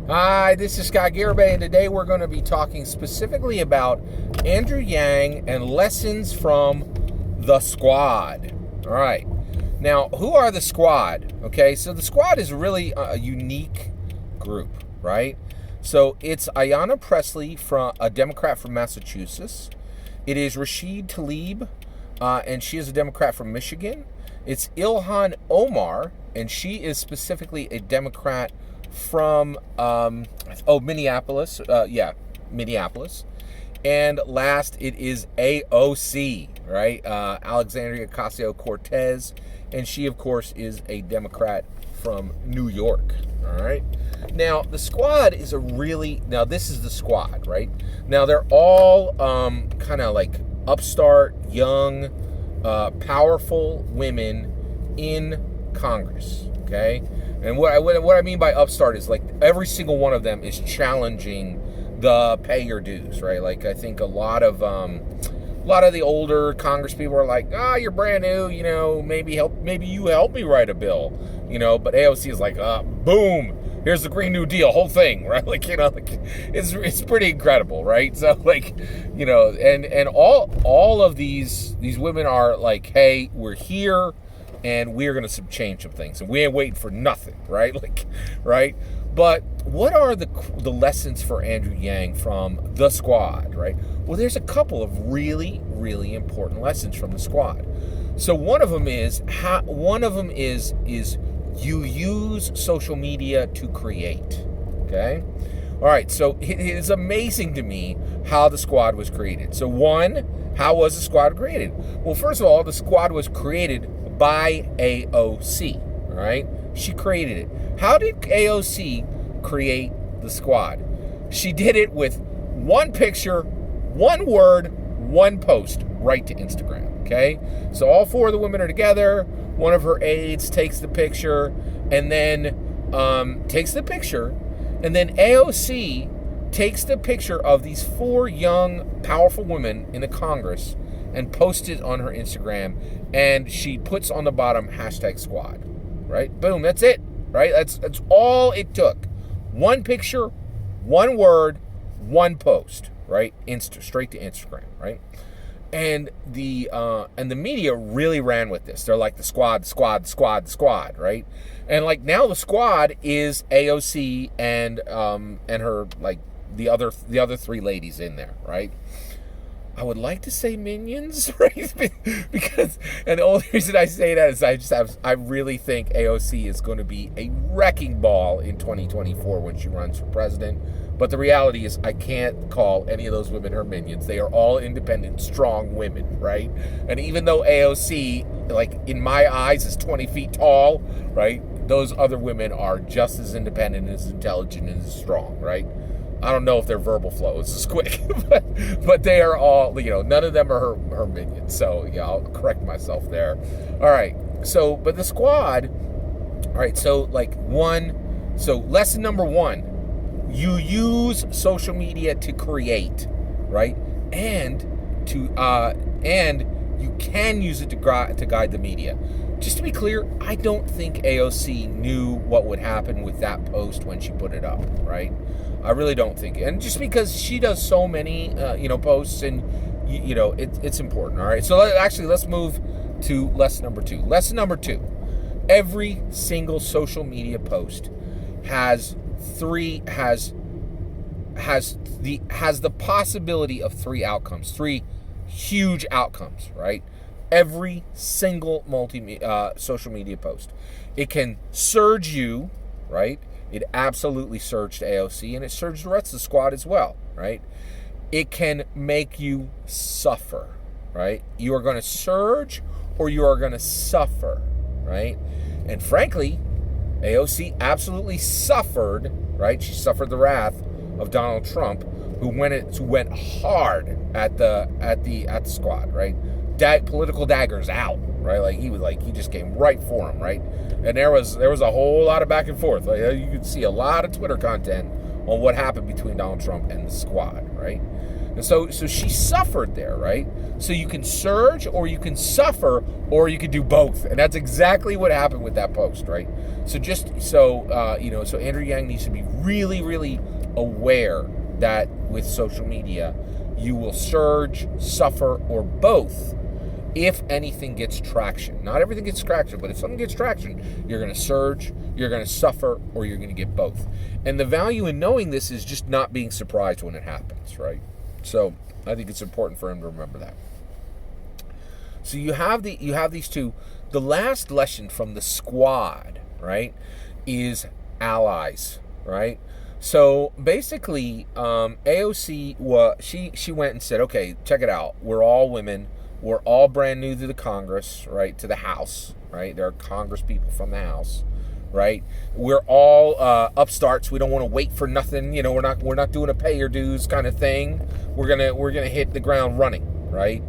Hi, this is Scott Garibay, and today we're going to be talking specifically about Andrew Yang and lessons from the Squad. All right. Now, who are the Squad? Okay, so the Squad is really a unique group, right? So it's Ayanna Pressley, a Democrat from Massachusetts. It is Rashid Tlaib, and she is a Democrat from Michigan. It's Ilhan Omar, and she is specifically a Democrat from Minneapolis. Minneapolis. And last, it is AOC, right? Alexandria Ocasio-Cortez, and she, of course, is a Democrat from New York. All right. Now, the Squad is this is the Squad, right? Now, they're all kind of like upstart, young, powerful women in Congress, okay? And what I mean by upstart is like every single one of them is challenging the pay your dues, right? Like I think a lot of the older Congress people are like, you're brand new, maybe you help me write a bill, But AOC is like, boom, here's the Green New Deal, whole thing, right? It's pretty incredible, right? So and all of these women are like, hey, we're here. And we're going to change some things. And we ain't waiting for nothing, right? Right? But what are the lessons for Andrew Yang from the Squad, right? Well, there's a couple of really, really important lessons from the Squad. So one of them is you use social media to create, okay? All right, so it is amazing to me how the Squad was created. So how was the Squad created? Well, first of all, the Squad was created by AOC, all right? She created it. How did AOC create the Squad? She did it with one picture, one word, one post, right to Instagram, okay? So all four of the women are together. One of her aides takes the picture, and then AOC takes the picture of these four young, powerful women in the Congress and posts it on her Instagram, and she puts on the bottom #Squad, right? Boom, that's it, right? That's all it took. One picture, one word, one post, right? Straight to Instagram, right? And the media really ran with this. They're like the Squad, right? And like now the Squad is AOC and her like the other three ladies in there, right? I would like to say minions, right? And the only reason I say that is I really think AOC is going to be a wrecking ball in 2024 when she runs for president. But the reality is I can't call any of those women her minions. They are all independent, strong women, right? And even though AOC, like in my eyes, is 20 feet tall, right? Those other women are just as independent, as intelligent, and as strong, right? I don't know if their verbal flow is as quick, but they are all, none of them are her minions. So, yeah, I'll correct myself there. All right. So, but the Squad, all right. So, lesson number one, you use social media to create, right? And you can use it to guide the media. Just to be clear, I don't think AOC knew what would happen with that post when she put it up, right? I really don't think. And just because she does so many, posts and, it's important, all right? So let's move to lesson number two. Lesson number two, every single social media post has the possibility of three huge outcomes, right? Every single social media post. It can surge you, right? It absolutely surged AOC, and it surged the rest of the Squad as well, right? It can make you suffer, right? You are going to surge or you are going to suffer, right? And frankly, AOC absolutely suffered, right? She suffered the wrath of Donald Trump, who went hard at the Squad, right? Political daggers out, right? He just came right for him, right? And there was a whole lot of back and forth. Like, you could see a lot of Twitter content on what happened between Donald Trump and the Squad, right? And so she suffered there, right? So you can surge or you can suffer or you can do both. And that's exactly what happened with that post, right? So so Andrew Yang needs to be really, really aware that with social media, you will surge, suffer, or both if anything gets traction. Not everything gets traction, but if something gets traction, you're going to surge, you're going to suffer, or you're going to get both. And the value in knowing this is just not being surprised when it happens, right? So I think it's important for him to remember that. So you have these two. The last lesson from the squad, right, is allies, right? So basically, AOC she went and said, okay, check it out. We're all women. We're all brand new to the Congress, right? To the House, right? There are Congress people from the House, right? We're all upstarts. We don't want to wait for nothing. You know, we're not doing a pay your dues kind of thing. We're gonna hit the ground running, right?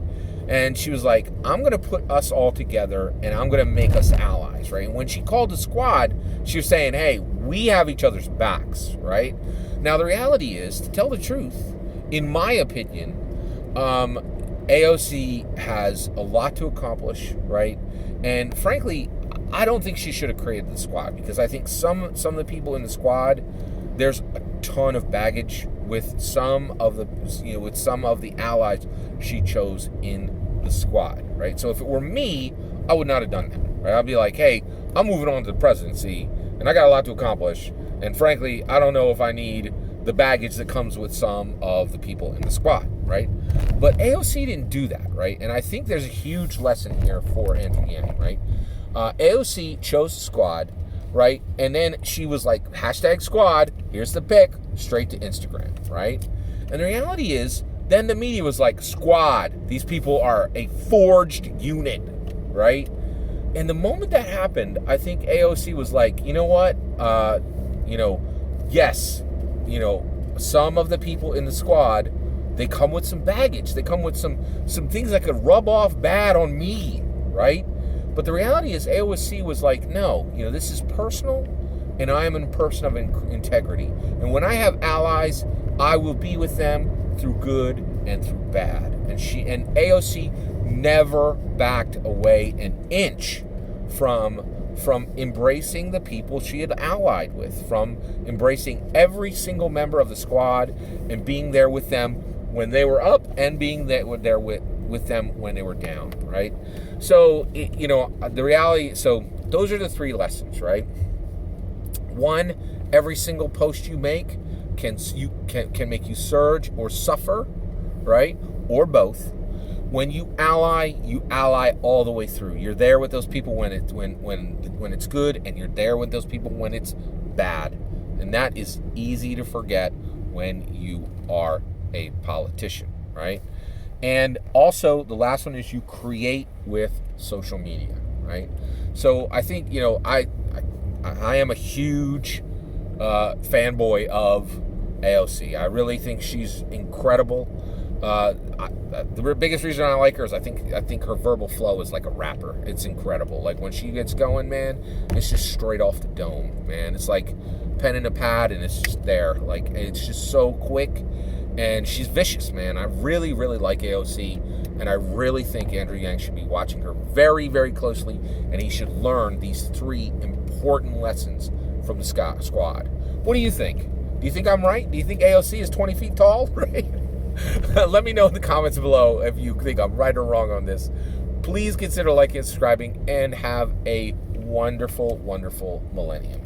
And she was like, I'm gonna put us all together and I'm gonna make us allies, right? And when she called the squad, she was saying, hey, we have each other's backs, right? Now the reality is, to tell the truth, in my opinion, AOC has a lot to accomplish, right? And frankly, I don't think she should have created the squad, because I think some of the people in the squad, there's a ton of baggage with some of the allies she chose in the squad, right? So if it were me, I would not have done that, right? I'd be like, hey, I'm moving on to the presidency, and I got a lot to accomplish, and frankly, I don't know if I need the baggage that comes with some of the people in the squad, right? But AOC didn't do that, right? And I think there's a huge lesson here for Andrew Yang, right? AOC chose the squad, right? And then she was like, hashtag squad, here's the pic, straight to Instagram, right? And the reality is, then the media was like, squad, these people are a forged unit, right? And the moment that happened, I think AOC was like, you know what? Yes, some of the people in the squad, they come with some baggage. They come with some things that could rub off bad on me, right? But the reality is AOC was like, no, this is personal, and I am a person of integrity. And when I have allies, I will be with them through good and through bad. And AOC never backed away an inch from embracing the people she had allied with, from embracing every single member of the squad and being there with them when they were up and being there with them when they were down, right? So, the reality, so those are the three lessons, right? One, every single post you make can make you surge or suffer, right? Or both. When you ally all the way through. You're there with those people when it's good, and you're there with those people when it's bad. And that is easy to forget when you are a politician, right? And also, the last one is you create with social media, right? So I think, I am a huge fanboy of AOC. I really think she's incredible. The biggest reason I like her is I think her verbal flow is like a rapper. It's incredible. Like when she gets going, man, it's just straight off the dome, man. It's like pen and a pad, and it's just there. Like, it's just so quick, and she's vicious, man. I really, really like AOC, and I really think Andrew Yang should be watching her very, very closely, and he should learn these three important lessons from the squad. What do you think? Do you think I'm right? Do you think AOC is 20 feet tall? Right? Let me know in the comments below if you think I'm right or wrong on this. Please consider liking and subscribing, and have a wonderful, wonderful millennium.